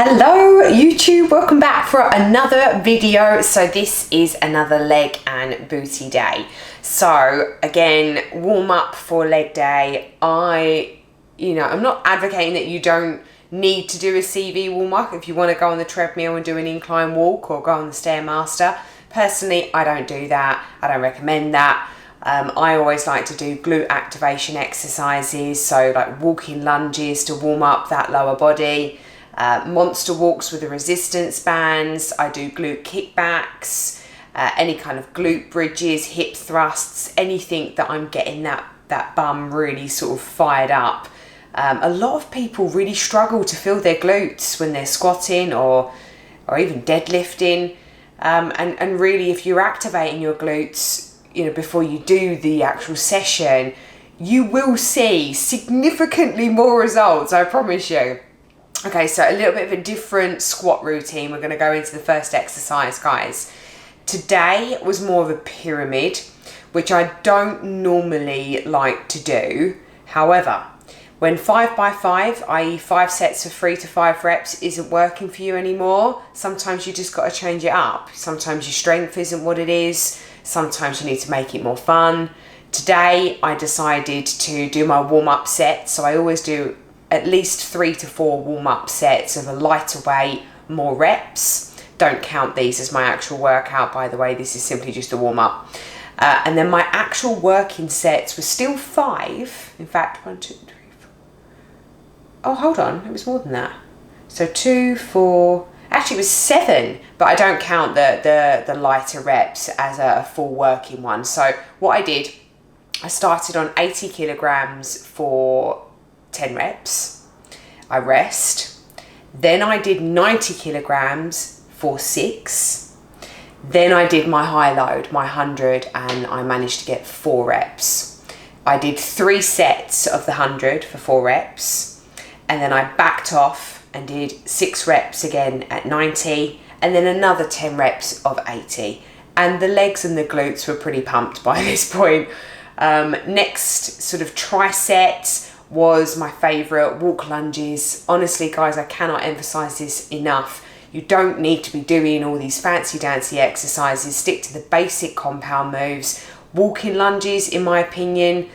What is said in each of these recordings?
Hello YouTube, welcome back for another video. So this is another leg and booty day. So again, warm up for leg day. I'm not advocating that you don't need to do a CV warm up if you want to go on the treadmill and do an incline walk or go on the Stairmaster. Personally, I don't do that. I don't recommend that. I always like to do glute activation exercises, so like walking lunges to warm up that lower body. Monster walks with the resistance bands. I do glute kickbacks, any kind of glute bridges, hip thrusts, anything that I'm getting that bum really sort of fired up. A lot of people really struggle to feel their glutes when they're squatting or even deadlifting. And really, if you're activating your glutes, before you do the actual session, you will see significantly more results, I promise you. Okay, so a little bit of a different squat routine. We're going to go into the first exercise, guys. Today was more of a pyramid, which I don't normally like to do. However, when 5x5, i.e. 5 sets of 3 to 5 reps isn't working for you anymore, sometimes you just got to change it up. Sometimes your strength isn't what it is. Sometimes you need to make it more fun. Today, I decided to do my warm-up set. So I always do at least 3 to 4 warm-up sets of a lighter weight, more reps. Don't count these as my actual workout, by the way. This is simply just a warm-up. And then my actual working sets were still 5. In fact, 1, 2, 3, 4. Oh, hold on. It was more than that. So 2, 4. Actually, it was 7. But I don't count the lighter reps as a full working one. So what I did, I started on 80 kilograms for 10 reps. I rest. Then I did 90 kilograms for 6. Then I did my high load, my 100, and I managed to get 4 reps. I did 3 sets of the 100 for 4 reps. And then I backed off and did 6 reps again at 90, and then another 10 reps of 80. And the legs and the glutes were pretty pumped by this point. Next sort of tri-set was my favorite, walk lunges. Honestly, guys, I cannot emphasize this enough. You don't need to be doing all these fancy dancy exercises. Stick to the basic compound moves. Walking lunges, in my opinion,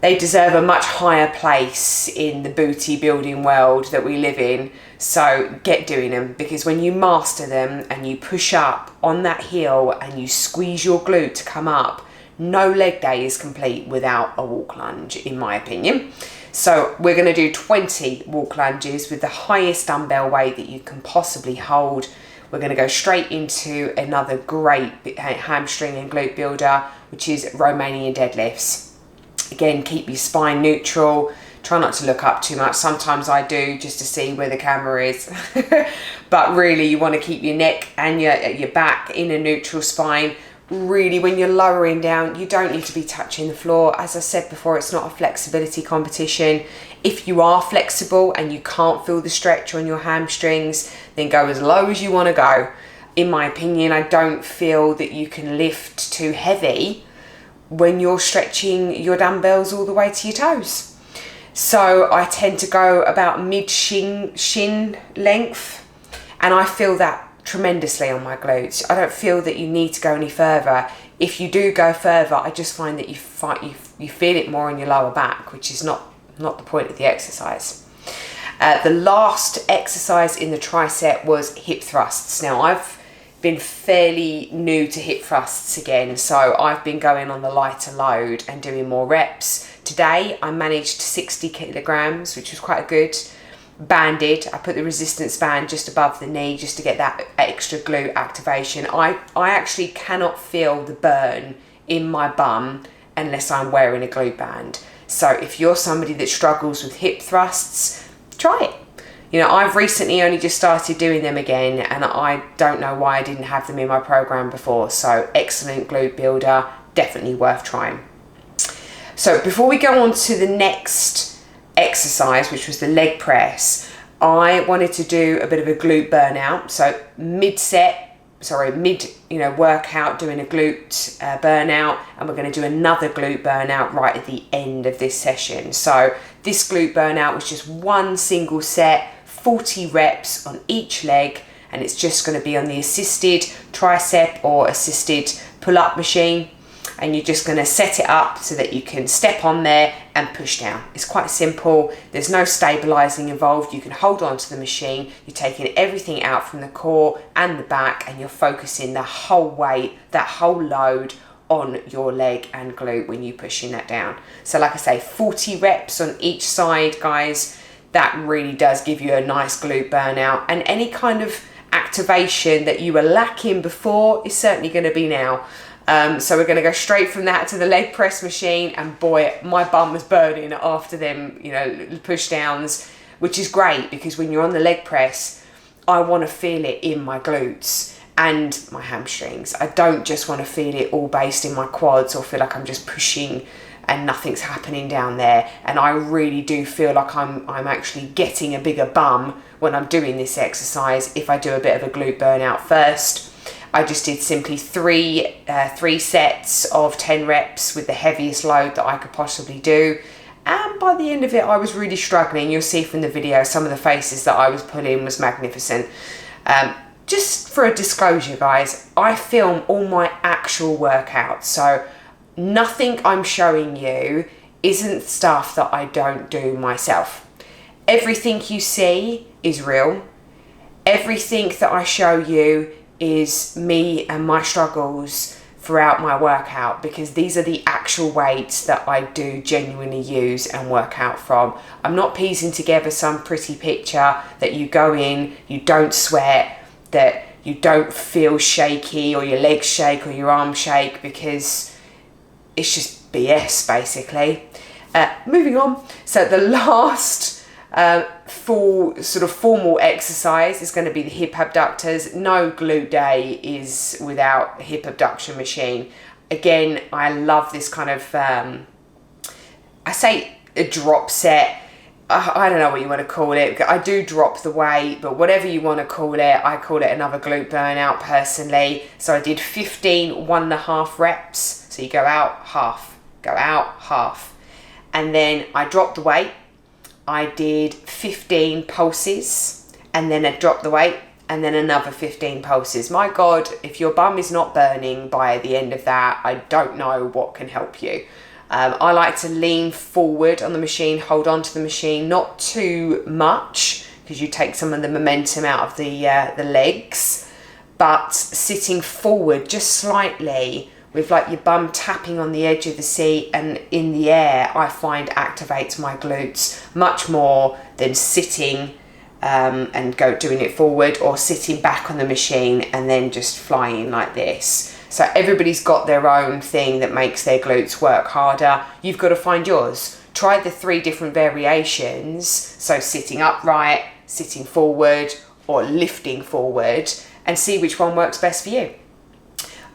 they deserve a much higher place in the booty building world that we live in. So get doing them, because when you master them and you push up on that heel and you squeeze your glute to come up, no leg day is complete without a walk lunge, in my opinion. So we're going to do 20 walk lunges with the highest dumbbell weight that you can possibly hold. We're going to go straight into another great hamstring and glute builder, which is Romanian deadlifts. Again, keep your spine neutral. Try not to look up too much. Sometimes I do, just to see where the camera is. But really, you want to keep your neck and your back in a neutral spine. Really, when you're lowering down, you don't need to be touching the floor. As I said before, it's not a flexibility competition. If you are flexible and you can't feel the stretch on your hamstrings, then go as low as you want to go. In my opinion, I don't feel that you can lift too heavy when you're stretching your dumbbells all the way to your toes. So I tend to go about mid shin length, and I feel that tremendously on my glutes. I don't feel that you need to go any further. If you do go further, I just find that you feel it more in your lower back, which is not the point of the exercise. The last exercise in the tricep was hip thrusts. Now, I've been fairly new to hip thrusts again, so I've been going on the lighter load and doing more reps. Today, I managed 60 kilograms, which was quite good. Banded. I put the resistance band just above the knee just to get that extra glute activation. I actually cannot feel the burn in my bum unless I'm wearing a glute band. So if you're somebody that struggles with hip thrusts, try it. I've recently only just started doing them again, and I don't know why I didn't have them in my program before. So excellent glute builder, definitely worth trying. So before we go on to the next exercise, which was the leg press, I wanted to do a bit of a glute burnout. So mid workout, doing a glute burnout, and we're going to do another glute burnout right at the end of this session. So this glute burnout was just one single set, 40 reps on each leg, and it's just going to be on the assisted tricep or assisted pull-up machine. And you're just going to set it up so that you can step on there and push down. It's quite simple. There's no stabilizing involved. You can hold on to the machine. You're taking everything out from the core and the back, and you're focusing the whole weight, that whole load on your leg and glute when you're pushing that down. So like I say, 40 reps on each side, guys. That really does give you a nice glute burnout, and any kind of activation that you were lacking before is certainly going to be now. So we're going to go straight from that to the leg press machine, and boy, my bum was burning after them, you know, push downs, which is great because when you're on the leg press, I want to feel it in my glutes and my hamstrings. I don't just want to feel it all based in my quads or feel like I'm just pushing and nothing's happening down there. And I really do feel like I'm actually getting a bigger bum when I'm doing this exercise if I do a bit of a glute burnout first. I just did simply three sets of 10 reps with the heaviest load that I could possibly do. And by the end of it, I was really struggling. You'll see from the video, some of the faces that I was putting was magnificent. Just for a disclosure, guys, I film all my actual workouts. So nothing I'm showing you isn't stuff that I don't do myself. Everything you see is real. Everything that I show you is me and my struggles throughout my workout, because these are the actual weights that I do genuinely use and work out from. I'm not piecing together some pretty picture that you go in, you don't sweat, that you don't feel shaky or your legs shake or your arms shake, because it's just BS basically. Moving on, so the last full sort of formal exercise is going to be the hip abductors. No glute day is without hip abduction machine. Again, I love this kind of I say a drop set. I don't know what you want to call it. I do drop the weight, but whatever you want to call it, I call it another glute burnout personally. So I did 15 1.5 reps. So you go out half, go out half, and then I dropped the weight. I did 15 pulses, and then I dropped the weight, and then another 15 pulses. My God, if your bum is not burning by the end of that, I don't know what can help you. I like to lean forward on the machine, hold on to the machine, not too much, because you take some of the momentum out of the legs, but sitting forward just slightly, with like your bum tapping on the edge of the seat and in the air, I find activates my glutes much more than sitting and doing it forward, or sitting back on the machine and then just flying like this. So everybody's got their own thing that makes their glutes work harder. You've got to find yours. Try the 3 different variations. So sitting upright, sitting forward, or lifting forward, and see which one works best for you.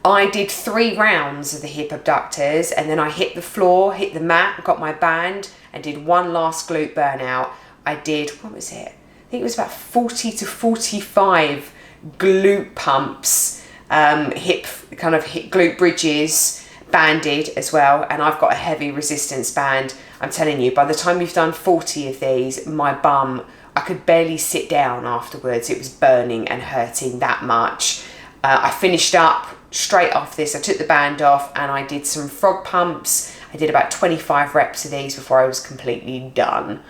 I did 3 rounds of the hip abductors, and then I hit the floor, hit the mat, got my band, and did one last glute burnout. I did, what was it? I think it was about 40 to 45 glute pumps, hip glute bridges, banded as well. And I've got a heavy resistance band. I'm telling you, by the time you've done 40 of these, my bum, I could barely sit down afterwards. It was burning and hurting that much. I finished up straight off this. I took the band off and I did some frog pumps. I did about 25 reps of these before I was completely done.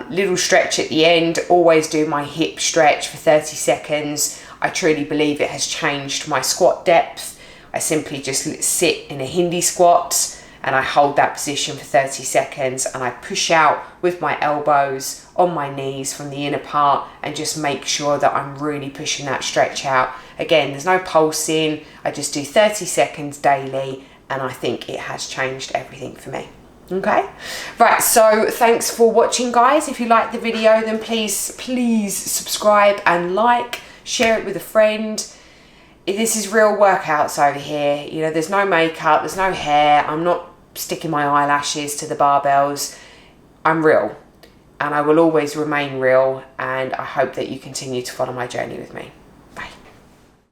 Little stretch at the end. Always do my hip stretch for 30 seconds. I truly believe it has changed my squat depth. I simply just sit in a Hindi squat and I hold that position for 30 seconds and I push out with my elbows on my knees from the inner part and just make sure that I'm really pushing that stretch out. Again, there's no pulsing. I just do 30 seconds daily and I think it has changed everything for me. Okay, right, so thanks for watching, guys. If you liked the video, then please subscribe and like, share it with a friend. This is real workouts over here. You know, there's no makeup, there's no hair. I'm not sticking my eyelashes to the barbells. I'm real and I will always remain real, and I hope that you continue to follow my journey with me.